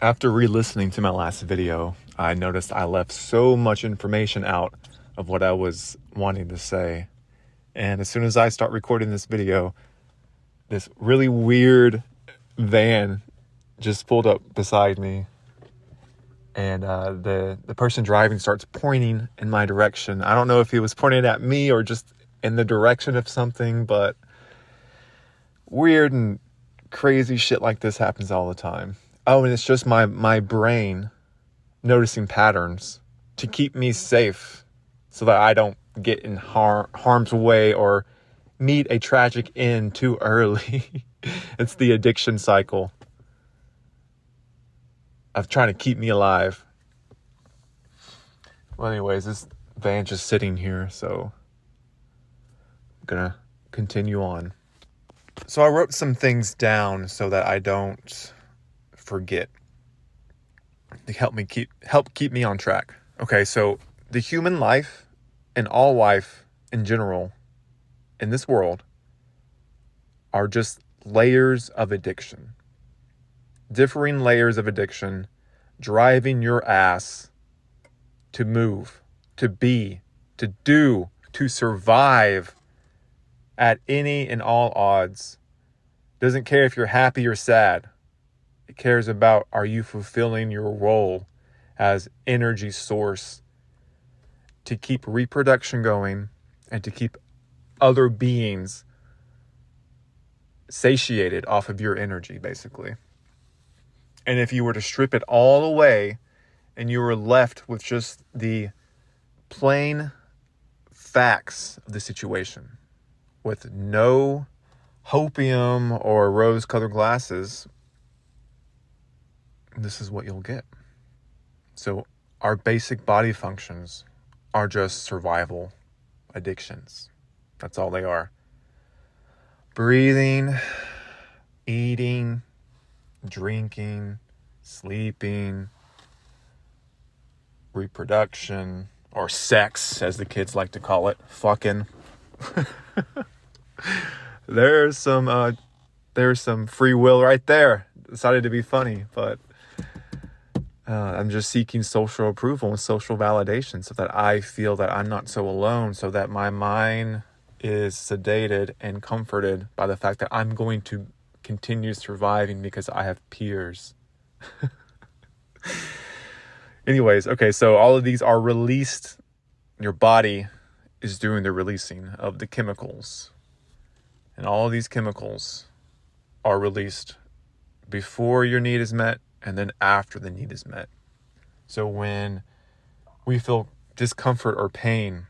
After re-listening to my last video, I noticed I left so much information out of what I was wanting to say. And as soon as I start recording this video, this really weird van just pulled up beside me. And the person driving starts pointing in my direction. I don't know if he was pointing at me or just in the direction of something, but weird and crazy shit like this happens all the time. Oh, and it's just my brain noticing patterns to keep me safe so that I don't get in harm's way or meet a tragic end too early. It's the addiction cycle of trying to keep me alive. Well, anyways, this van's just sitting here, so I'm gonna continue on. So I wrote some things down so that I don't forget, to help keep me on track. Okay, so the human life and all life in general in this world are just layers of addiction. Differing layers of addiction driving your ass to move, to be, to do, to survive at any and all odds. Doesn't care if you're happy or sad. It cares about, are you fulfilling your role as energy source to keep reproduction going and to keep other beings satiated off of your energy, basically. And if you were to strip it all away and you were left with just the plain facts of the situation, with no hopium or rose-colored glasses, this is what you'll get. So our basic body functions are just survival addictions. That's all they are. Breathing, eating, drinking, sleeping, reproduction, or sex, as the kids like to call it, fucking. There's some free will right there. Decided to be funny, but I'm just seeking social approval and social validation so that I feel that I'm not so alone, so that my mind is sedated and comforted by the fact that I'm going to continue surviving because I have peers. Anyways, okay, so all of these are released. Your body is doing the releasing of the chemicals. And all of these chemicals are released before your need is met and then after the need is met. So when we feel discomfort or pain,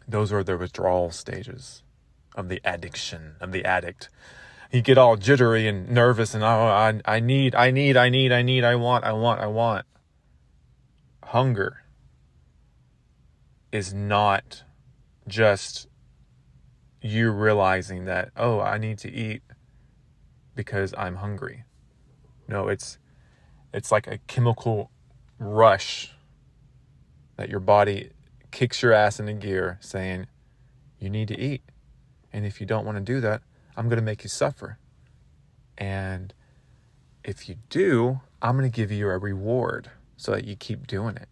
those are the withdrawal stages of the addiction, of the addict. You get all jittery and nervous and I want. Hunger is not just you realizing that, oh, I need to eat because I'm hungry. No, it's like a chemical rush that your body kicks your ass into gear saying, you need to eat. And if you don't want to do that, I'm going to make you suffer. And if you do, I'm going to give you a reward so that you keep doing it.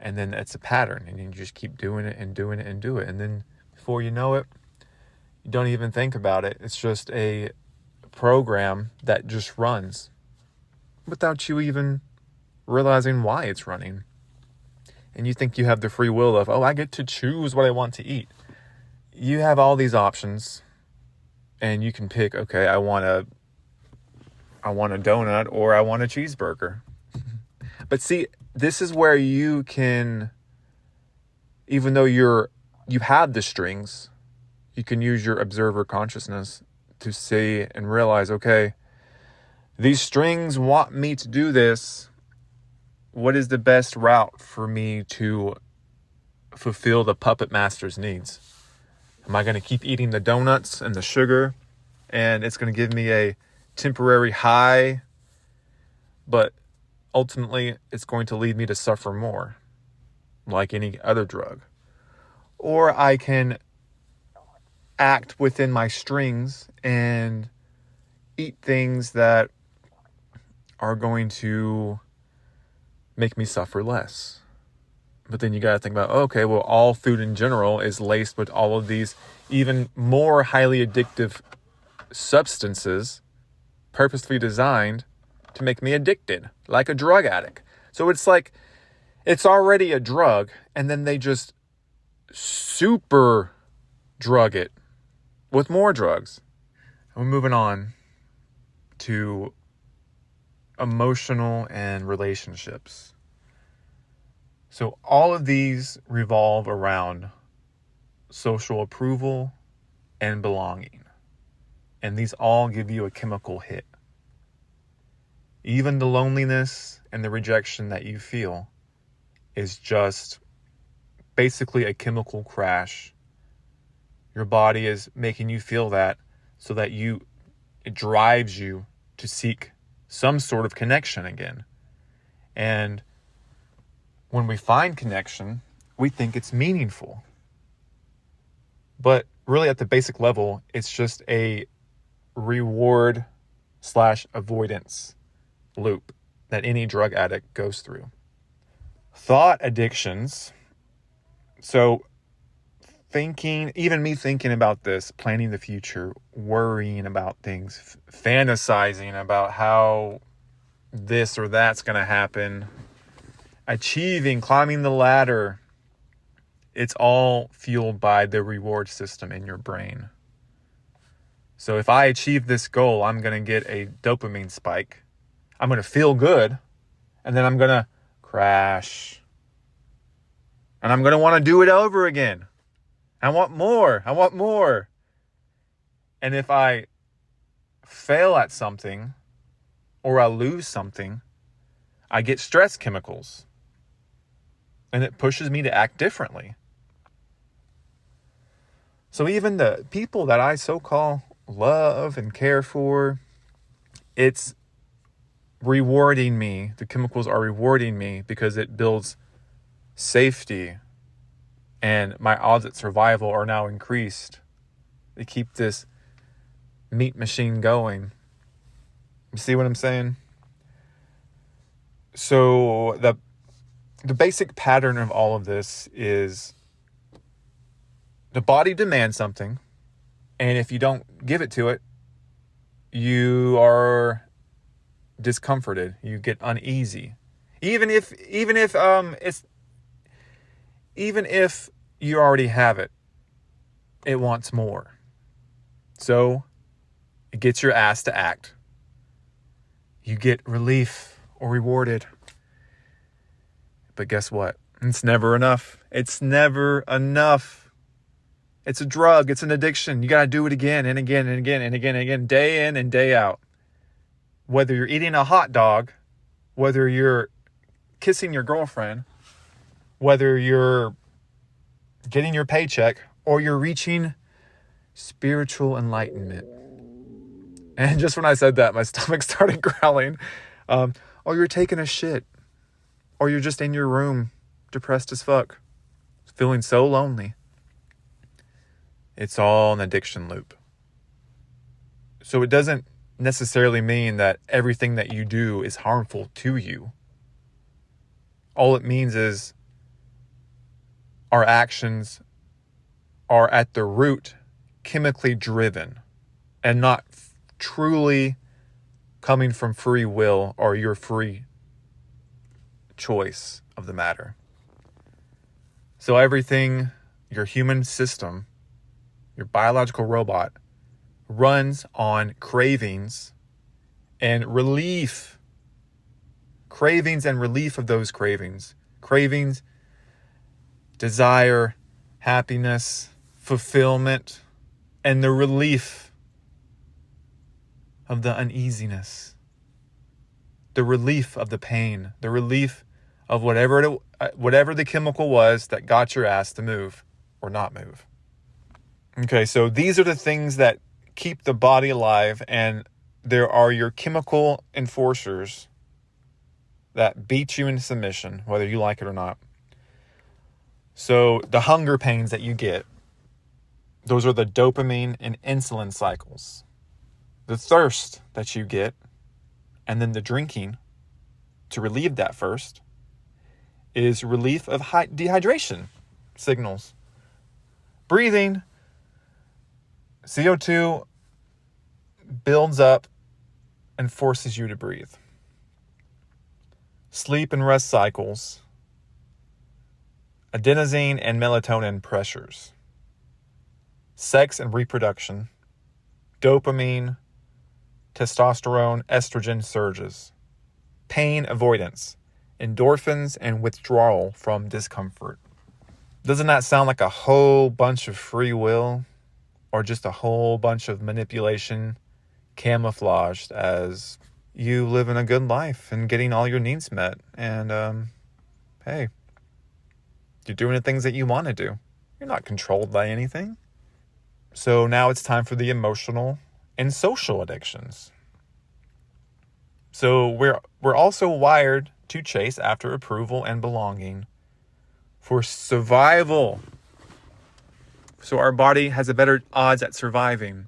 And then it's a pattern, and you just keep doing it and doing it and do it. And then before you know it, you don't even think about it. It's just a program that just runs without you even realizing why it's running. And you think you have the free will of, oh, I get to choose what I want to eat. You have all these options, and you can pick, okay, I want a donut or I want a cheeseburger. But see, this is where you can, even though you have the strings, you can use your observer consciousness to see and realize, okay, these strings want me to do this. What is the best route for me to fulfill the puppet master's needs? Am I going to keep eating the donuts and the sugar, and it's going to give me a temporary high, but ultimately it's going to lead me to suffer more, like any other drug? Or I can act within my strings and eat things that are going to make me suffer less. But then you got to think about, okay, well, all food in general is laced with all of these even more highly addictive substances purposely designed to make me addicted, like a drug addict. So it's like, it's already a drug, and then they just super drug it with more drugs. We're moving on to emotional and relationships. So all of these revolve around social approval and belonging. And these all give you a chemical hit. Even the loneliness and the rejection that you feel is just basically a chemical crash. Your body is making you feel that so that it drives you to seek some sort of connection again. And when we find connection, we think it's meaningful. But really at the basic level, it's just a reward/avoidance loop that any drug addict goes through. Thought addictions. So even me thinking about this, planning the future, worrying about things, fantasizing about how this or that's going to happen, achieving, climbing the ladder, it's all fueled by the reward system in your brain. So if I achieve this goal, I'm going to get a dopamine spike. I'm going to feel good, and then I'm going to crash. And I'm going to want to do it over again. I want more. And if I fail at something or I lose something, I get stress chemicals. And it pushes me to act differently. So even the people that I so-called love and care for, it's rewarding me. The chemicals are rewarding me because it builds safety, and my odds at survival are now increased. They keep this meat machine going. You see what I'm saying? So the basic pattern of all of this is the body demands something, and if you don't give it to it, you are discomforted. You get uneasy. Even if you already have it, it wants more. So it gets your ass to act. You get relief or rewarded. But guess what? It's never enough. It's never enough. It's a drug. It's an addiction. You got to do it again and again and again and again and again, day in and day out. Whether you're eating a hot dog, whether you're kissing your girlfriend, whether you're getting your paycheck, or you're reaching spiritual enlightenment. And just when I said that, my stomach started growling. Or you're taking a shit. Or you're just in your room, depressed as fuck, feeling so lonely. It's all an addiction loop. So it doesn't necessarily mean that everything that you do is harmful to you. All it means is our actions are at the root chemically driven and not truly coming from free will or your free choice of the matter. So everything, your human system, your biological robot, runs on cravings and relief. Cravings and relief of those cravings. Cravings, desire, happiness, fulfillment, and the relief of the uneasiness. The relief of the pain. The relief of whatever the chemical was that got your ass to move or not move. Okay, so these are the things that keep the body alive, and there are your chemical enforcers that beat you into submission, whether you like it or not. So the hunger pains that you get, those are the dopamine and insulin cycles. The thirst that you get And then the drinking, to relieve that first, is relief of dehydration signals. Breathing, CO2 builds up and forces you to breathe. Sleep and rest cycles, adenosine and melatonin pressures, sex and reproduction, dopamine, testosterone, estrogen surges, pain avoidance, endorphins, and withdrawal from discomfort. Doesn't that sound like a whole bunch of free will, or just a whole bunch of manipulation camouflaged as you living a good life and getting all your needs met? And hey, you're doing the things that you want to do. You're not controlled by anything. So now it's time for the emotional and social addictions. So we're also wired to chase after approval and belonging for survival. So our body has a better odds at surviving.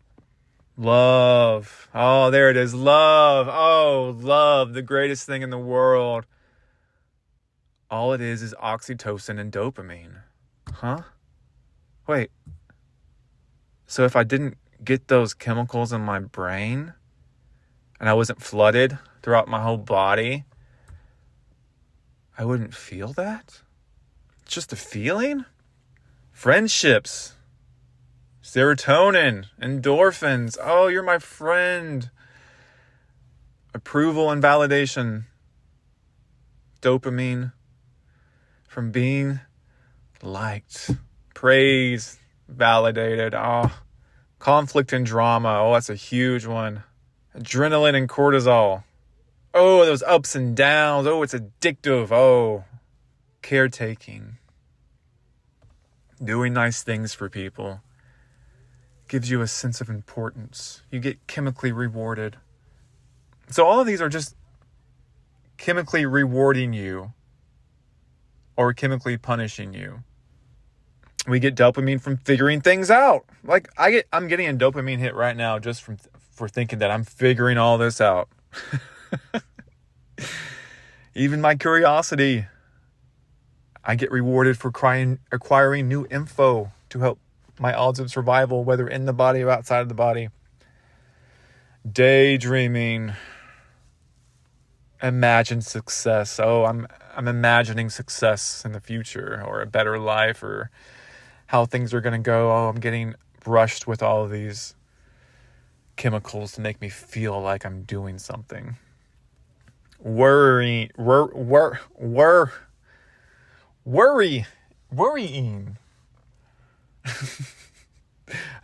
Love. Oh, there it is. Love. Oh, love. The greatest thing in the world. All it is oxytocin and dopamine. Huh? Wait. So if I didn't get those chemicals in my brain and I wasn't flooded throughout my whole body, I wouldn't feel that? It's just a feeling? Friendships. Serotonin. Endorphins. Oh, you're my friend. Approval and validation. Dopamine. From being liked. Praise. Validated. Oh. Conflict and drama. Oh, that's a huge one. Adrenaline and cortisol. Oh, those ups and downs. Oh, it's addictive. Oh. Caretaking. Doing nice things for people. Gives you a sense of importance. You get chemically rewarded. So all of these are just chemically rewarding you or chemically punishing you. We get dopamine from figuring things out. Like I'm getting a dopamine hit right now just for thinking that I'm figuring all this out. Even my curiosity. I get rewarded for acquiring new info to help my odds of survival, whether in the body or outside of the body. Daydreaming. Imagine success. Oh, I'm imagining success in the future or a better life or how things are going to go. Oh, I'm getting rushed with all of these chemicals to make me feel like I'm doing something. Worrying.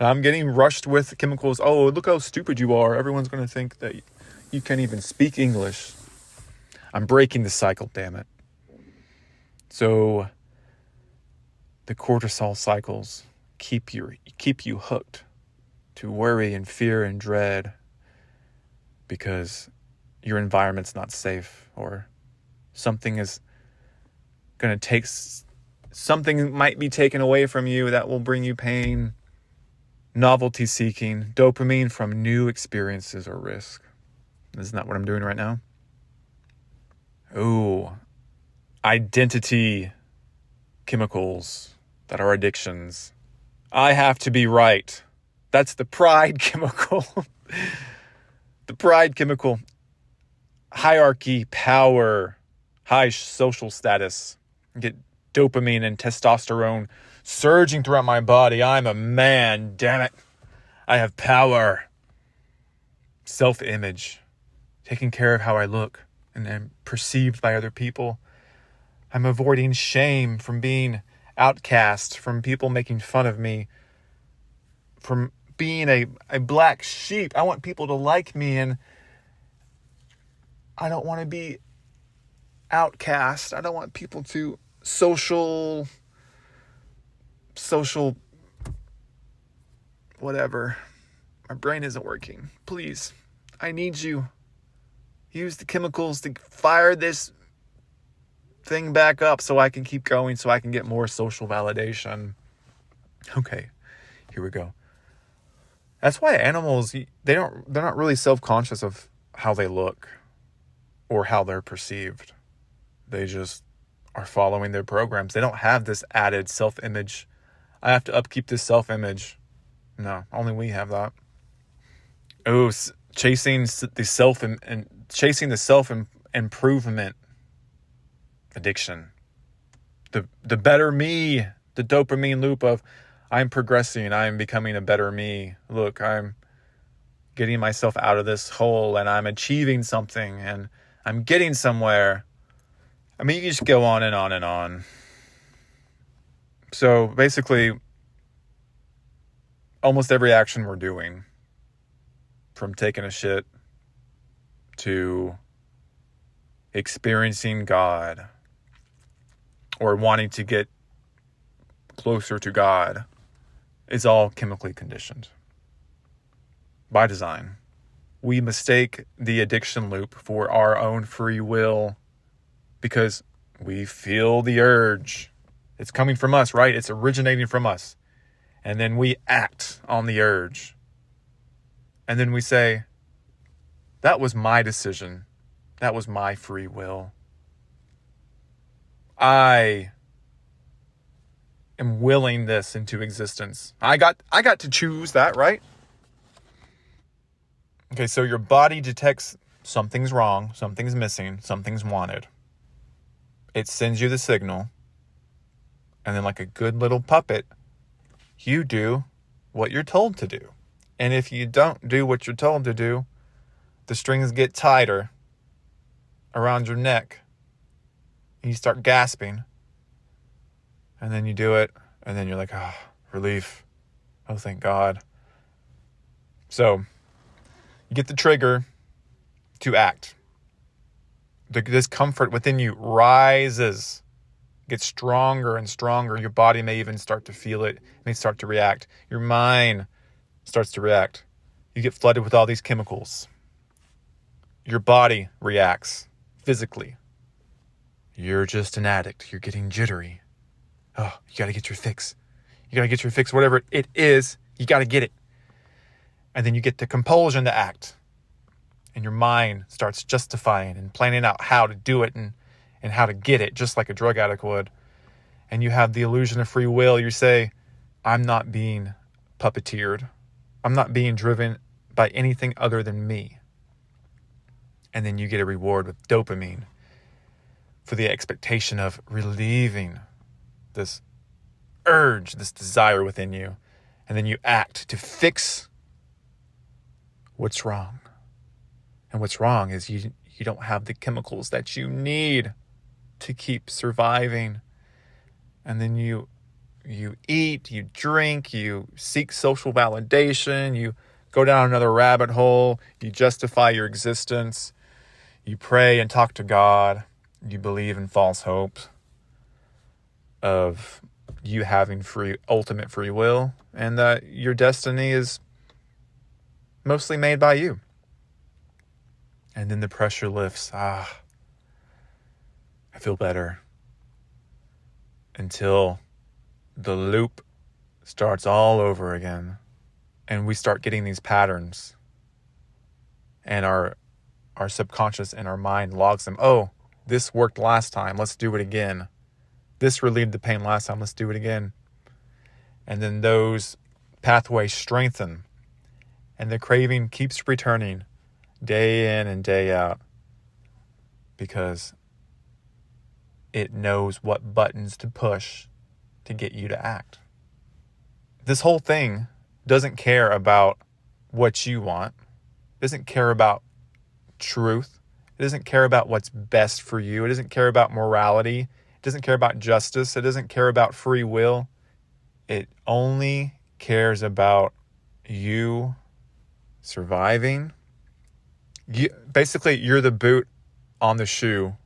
I'm getting rushed with chemicals. Oh, look how stupid you are. Everyone's going to think that you can't even speak English. I'm breaking the cycle, damn it. So the cortisol cycles keep you hooked to worry and fear and dread because your environment's not safe or something might be taken away from you that will bring you pain. Novelty seeking, dopamine from new experiences or risk. Isn't that what I'm doing right now? Ooh, identity chemicals that are addictions. I have to be right. That's the pride chemical. The pride chemical. Hierarchy, power, high social status. Get dopamine and testosterone surging throughout my body. I'm a man, damn it. I have power. Self-image. Taking care of how I look and am perceived by other people. I'm avoiding shame from being outcast, from people making fun of me, from being a black sheep. I want people to like me, and I don't want to be outcast. I don't want people to social whatever. My brain isn't working. Please, I need you. Use the chemicals to fire this thing back up so I can keep going, so I can get more social validation. Okay, here we go. That's why animals, they're not really self-conscious of how they look. or how they're perceived. They just are following their programs. They don't have this added self-image. I have to upkeep this self-image. No, only we have that. Oh, chasing the self-improvement addiction. The better me, the dopamine loop of I'm progressing, I'm becoming a better me. Look, I'm getting myself out of this hole and I'm achieving something and I'm getting somewhere. I mean, you just go on and on and on. So basically, almost every action we're doing, from taking a shit to experiencing God or wanting to get closer to God, is all chemically conditioned by design. We mistake the addiction loop for our own free will because we feel the urge. It's coming from us, right? It's originating from us. And then we act on the urge. And then we say, that was my decision. That was my free will. I am willing this into existence. I got to choose that, right? Okay, so your body detects something's wrong, something's missing, something's wanted. It sends you the signal. And then like a good little puppet, you do what you're told to do. And if you don't do what you're told to do, the strings get tighter around your neck. And you start gasping. And then you do it. And then you're like, oh, relief. Oh, thank God. So you get the trigger to act. The discomfort within you rises, gets stronger and stronger. Your body may even start to feel it. It may start to react. Your mind starts to react. You get flooded with all these chemicals. Your body reacts physically. You're just an addict. You're getting jittery. Oh, you got to get your fix. You got to get your fix. Whatever it is, you got to get it. And then you get the compulsion to act. And your mind starts justifying and planning out how to do it and how to get it, just like a drug addict would. And you have the illusion of free will. You say, I'm not being puppeteered. I'm not being driven by anything other than me. And then you get a reward with dopamine for the expectation of relieving this urge, this desire within you. And then you act to fix what's wrong. And what's wrong is you don't have the chemicals that you need to keep surviving. And then you eat, you drink, you seek social validation, you go down another rabbit hole, you justify your existence, you pray and talk to God, you believe in false hopes of you having ultimate free will, and that your destiny is mostly made by you. And then the pressure lifts. I feel better. Until the loop starts all over again. And we start getting these patterns. And our subconscious and our mind logs them. Oh, this worked last time. Let's do it again. This relieved the pain last time. Let's do it again. And then those pathways strengthen. And the craving keeps returning day in and day out, because it knows what buttons to push to get you to act. This whole thing doesn't care about what you want. It doesn't care about truth. It doesn't care about what's best for you. It doesn't care about morality. It doesn't care about justice. It doesn't care about free will. It only cares about you surviving. Basically, you're the boot on the shoe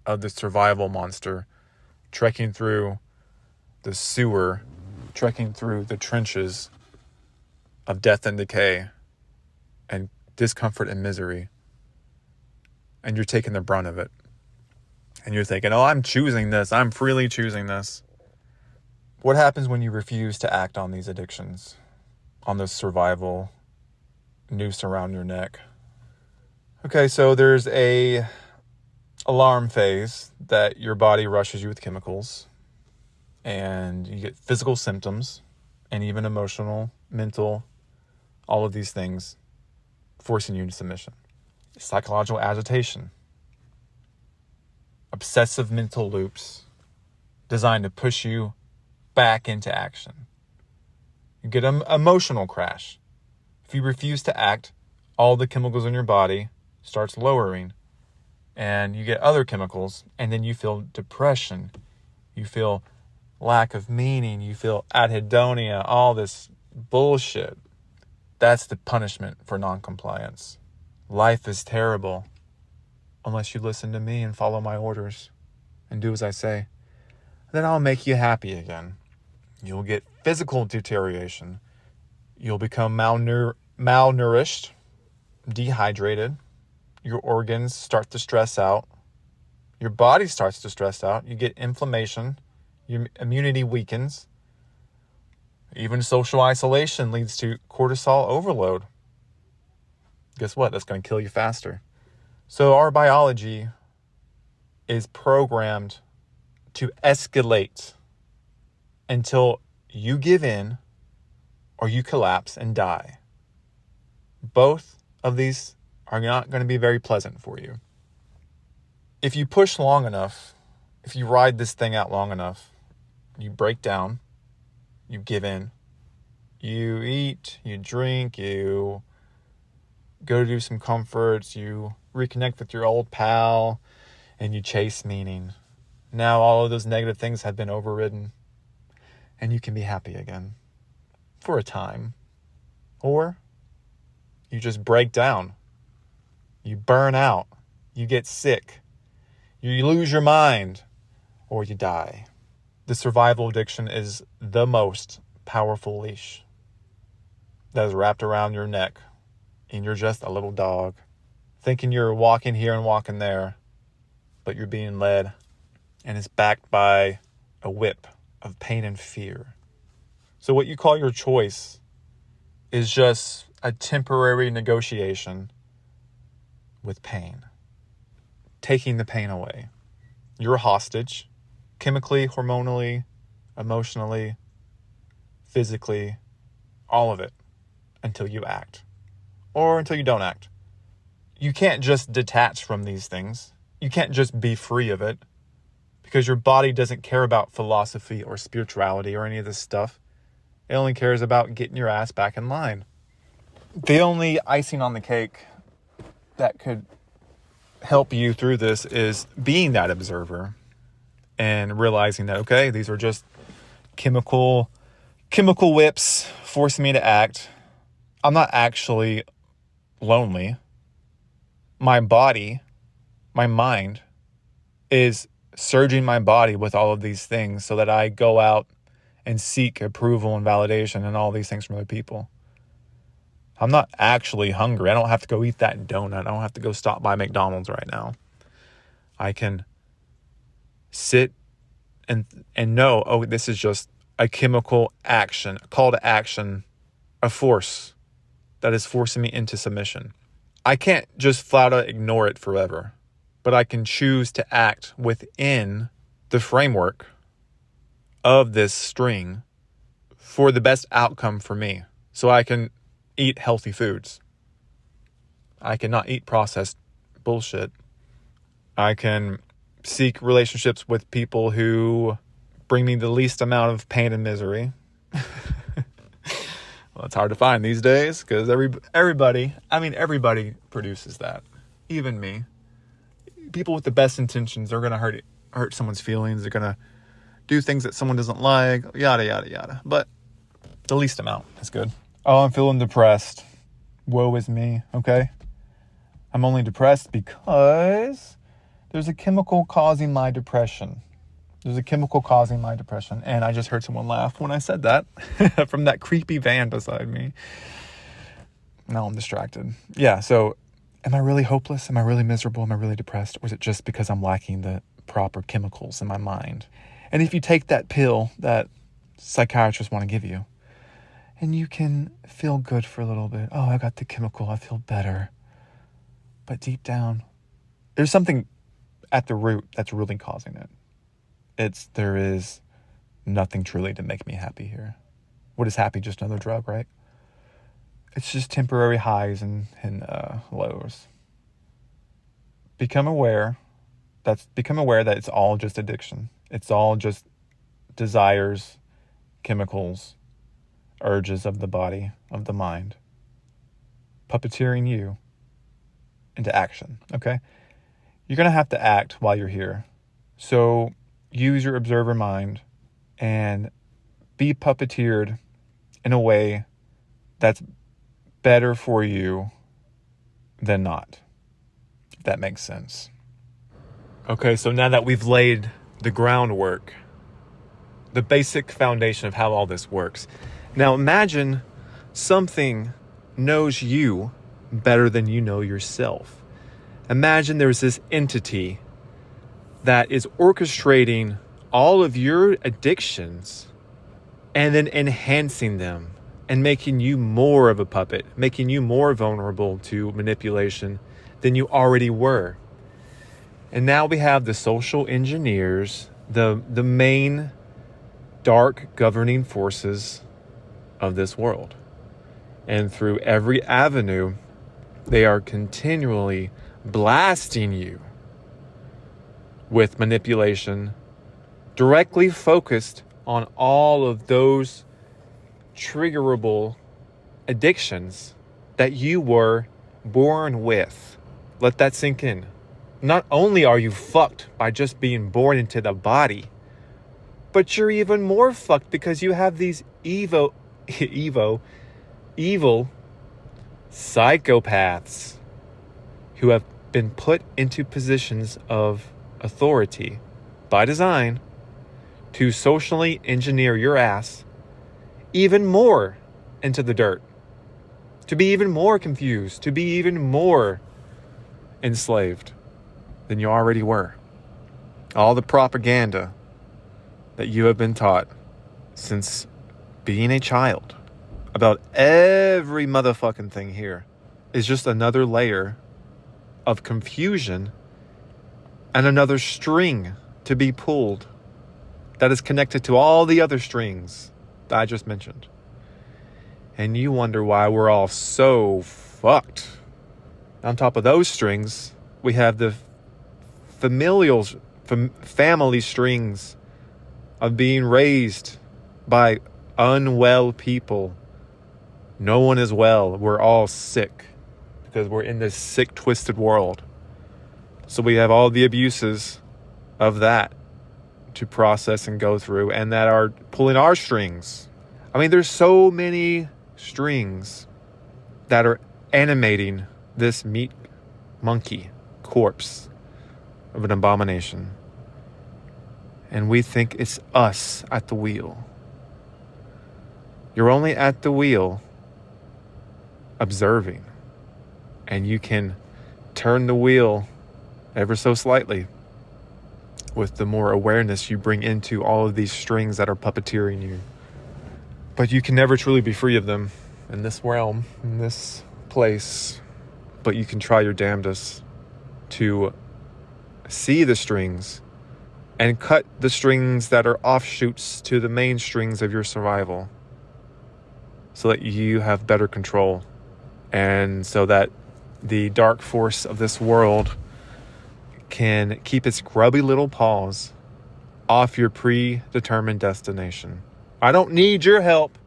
of the survival monster, trekking through the sewer, trekking through the trenches of death and decay and discomfort and misery. And you're taking the brunt of it. And you're thinking, oh, I'm choosing this. I'm freely choosing this. What happens when you refuse to act on these addictions, on this survival noose around your neck? Okay, so there's a alarm phase that your body rushes you with chemicals, and you get physical symptoms and even emotional, mental, all of these things forcing you into submission. Psychological agitation, obsessive mental loops designed to push you back into action. You get an emotional crash. If you refuse to act, all the chemicals in your body starts lowering, and you get other chemicals, and then you feel depression. You feel lack of meaning. You feel anhedonia, all this bullshit. That's the punishment for noncompliance. Life is terrible unless you listen to me and follow my orders and do as I say. Then I'll make you happy again. You'll get physical deterioration. You'll become malnourished, dehydrated. Your organs start to stress out. Your body starts to stress out. You get inflammation. Your immunity weakens. Even social isolation leads to cortisol overload. Guess what? That's going to kill you faster. So our biology is programmed to escalate until you give in or you collapse and die. Both of these are not going to be very pleasant for you. If you push long enough, if you ride this thing out long enough, you break down, you give in, you eat, you drink, you go to do some comforts, you reconnect with your old pal, and you chase meaning. Now all of those negative things have been overridden, and you can be happy again for a time. Or you just break down. You burn out. You get sick. You lose your mind, or you die. The survival addiction is the most powerful leash that is wrapped around your neck, and you're just a little dog, thinking you're walking here and walking there, but you're being led, and it's backed by a whip of pain and fear. So what you call your choice is just a temporary negotiation with pain, taking the pain away. You're a hostage, chemically, hormonally, emotionally, physically, all of it, until you act, or until you don't act. You can't just detach from these things. You can't just be free of it, because your body doesn't care about philosophy or spirituality or any of this stuff. It only cares about getting your ass back in line. The only icing on the cake that could help you through this is being that observer and realizing that, okay, these are just chemical whips forcing me to act. I'm not actually lonely. My body, my mind is surging my body with all of these things so that I go out and seek approval and validation and all these things from other people. I'm not actually hungry. I don't have to go eat that donut. I don't have to go stop by McDonald's right now. I can sit and know, oh, this is just a chemical action, a call to action, a force that is forcing me into submission. I can't just flat out ignore it forever, but I can choose to act within the framework of this string for the best outcome for me. So I can eat healthy foods. I cannot eat processed bullshit. I can seek relationships with people who bring me the least amount of pain and misery. Well, it's hard to find these days because everybody produces that. Even me. People with the best intentions are going to hurt someone's feelings. They're going to do things that someone doesn't like, yada, yada, yada. But the least amount is good. Oh, I'm feeling depressed. Woe is me, okay? I'm only depressed because there's a chemical causing my depression. And I just heard someone laugh when I said that from that creepy van beside me. Now I'm distracted. Yeah, so am I really hopeless? Am I really miserable? Am I really depressed? Or is it just because I'm lacking the proper chemicals in my mind? And if you take that pill that psychiatrists want to give you, and you can feel good for a little bit. Oh, I got the chemical. I feel better. But deep down, there's something at the root that's really causing it. There is nothing truly to make me happy here. What is happy? Just another drug, right? It's just temporary highs and lows. Become aware that it's all just addiction. It's all just desires, chemicals, urges of the body, of the mind, puppeteering you into action, okay? You're going to have to act while you're here. So use your observer mind and be puppeteered in a way that's better for you than not, if that makes sense. Okay, so now that we've laid the groundwork, the basic foundation of how all this works, now imagine something knows you better than you know yourself. Imagine there's this entity that is orchestrating all of your addictions and then enhancing them and making you more of a puppet, making you more vulnerable to manipulation than you already were. And now we have the social engineers, the main dark governing forces of this world. And through every avenue, they are continually blasting you with manipulation, directly focused on all of those triggerable addictions that you were born with. Let that sink in. Not only are you fucked by just being born into the body, but you're even more fucked because you have these evil psychopaths who have been put into positions of authority by design to socially engineer your ass even more into the dirt, to be even more confused, to be even more enslaved than you already were. All the propaganda that you have been taught since being a child about every motherfucking thing here is just another layer of confusion and another string to be pulled that is connected to all the other strings that I just mentioned. And you wonder why we're all so fucked. On top of those strings, we have the family strings of being raised by unwell people. No one is well. We're all sick because we're in this sick, twisted world. So we have all the abuses of that to process and go through, and that are pulling our strings. I mean, there's so many strings that are animating this meat monkey corpse of an abomination. And we think it's us at the wheel. You're only at the wheel observing. And you can turn the wheel ever so slightly with the more awareness you bring into all of these strings that are puppeteering you. But you can never truly be free of them in this realm, in this place. But you can try your damnedest to see the strings and cut the strings that are offshoots to the main strings of your survival, so that you have better control, and so that the dark force of this world can keep its grubby little paws off your predetermined destination. I don't need your help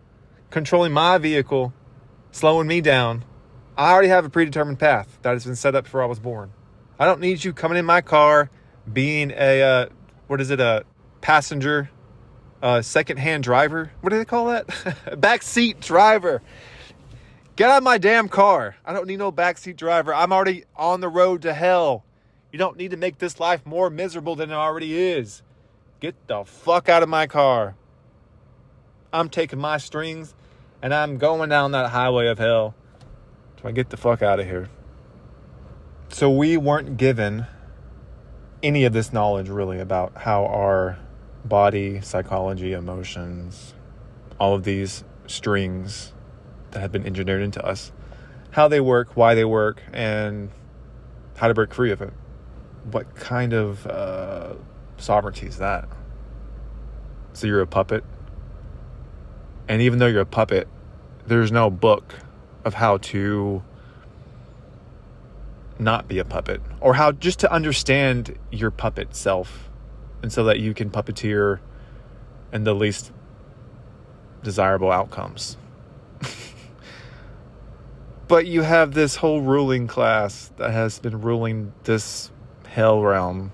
controlling my vehicle, slowing me down. I already have a predetermined path that has been set up before I was born. I don't need you coming in my car, being a passenger, second-hand driver. What do they call that? Backseat driver. Get out of my damn car. I don't need no backseat driver. I'm already on the road to hell. You don't need to make this life more miserable than it already is. Get the fuck out of my car. I'm taking my strings and I'm going down that highway of hell till I get the fuck out of here. So we weren't given any of this knowledge really about how our body, psychology, emotions, all of these strings that have been engineered into us, how they work, why they work, and how to break free of it. what kind of sovereignty is that? So you're a puppet? And even though you're a puppet, there's no book of how to not be a puppet, or how just to understand your puppet self, and so that you can puppeteer in the least desirable outcomes. But you have this whole ruling class that has been ruling this hell realm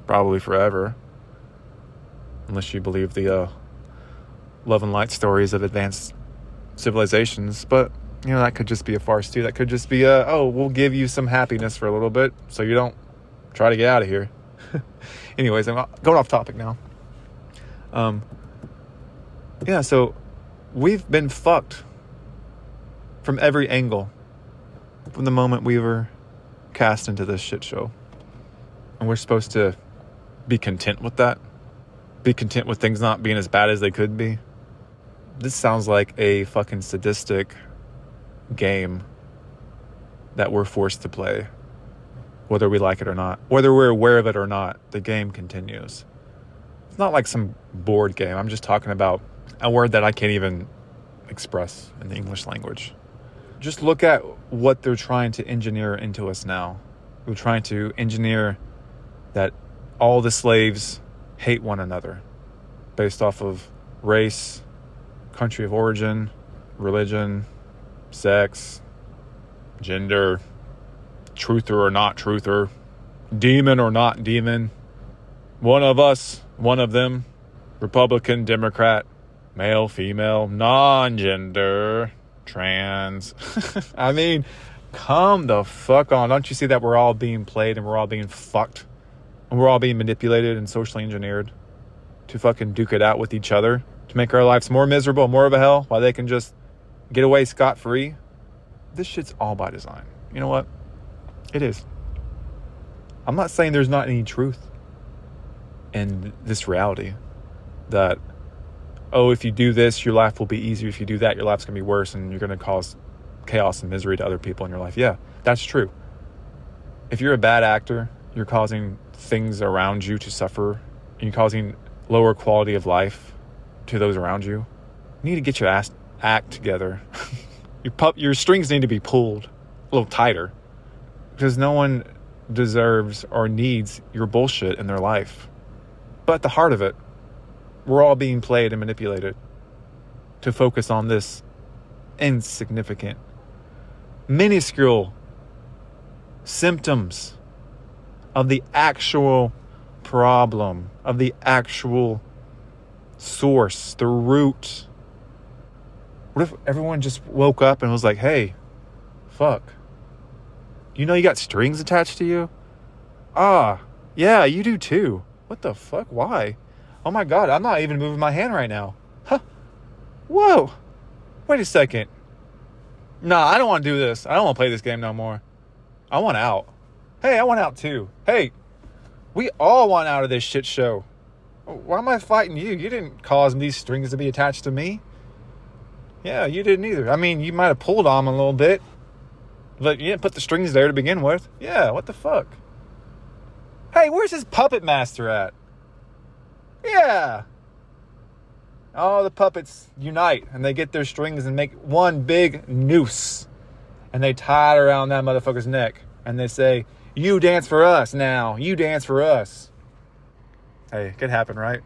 probably forever, unless you believe the love and light stories of advanced civilizations. But that could just be a farce too. That could just be we'll give you some happiness for a little bit so you don't try to get out of here. Anyways, I'm going off topic now. So we've been fucked from every angle from the moment we were cast into this shit show. And we're supposed to be content with that. Be content with things not being as bad as they could be. This sounds like a fucking sadistic game that we're forced to play, whether we like it or not, whether we're aware of it or not. The game continues. It's not like some board game. I'm just talking about a word that I can't even express in the English language. Just look at what they're trying to engineer into us now. They're trying to engineer that all the slaves hate one another based off of race, country of origin, religion, sex, gender, truther or not truther, demon or not demon, one of us, one of them, Republican, Democrat, male, female, non-gender, trans. I mean, come the fuck on. Don't you see that we're all being played and we're all being fucked and we're all being manipulated and socially engineered to fucking duke it out with each other to make our lives more miserable, more of a hell, while they can just get away scot-free? This shit's all by design. You know what? It is. I'm not saying there's not any truth in this reality that, if you do this, your life will be easier. If you do that, your life's going to be worse and you're going to cause chaos and misery to other people in your life. Yeah, that's true. If you're a bad actor, you're causing things around you to suffer, and you're causing lower quality of life to those around you. You need to get your act together. Your strings need to be pulled a little tighter, because no one deserves or needs your bullshit in their life. But at the heart of it, we're all being played and manipulated to focus on this insignificant, minuscule symptoms of the actual problem, of the actual source, the root. What if everyone just woke up and was like, hey, fuck, you got strings attached to you? Yeah, you do too. What the fuck? Why? Oh my God, I'm not even moving my hand right now. Huh? Whoa. Wait a second. Nah, I don't want to do this. I don't want to play this game no more. I want out. Hey, I want out too. Hey, we all want out of this shit show. Why am I fighting you? You didn't cause these strings to be attached to me. Yeah, you didn't either. I mean, you might have pulled on them a little bit, but you didn't put the strings there to begin with. Yeah, what the fuck? Hey, where's this puppet master at? Yeah. All the puppets unite and they get their strings and make one big noose. And they tie it around that motherfucker's neck. And they say, you dance for us now. You dance for us. Hey, it could happen, right?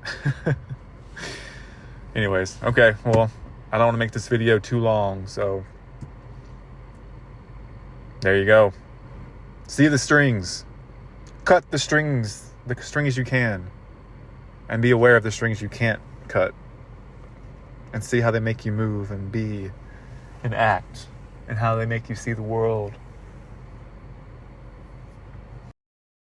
Anyways, okay. Well, I don't want to make this video too long. So, there you go. See the strings. Cut the strings you can. And be aware of the strings you can't cut. And see how they make you move and be and act. And how they make you see the world.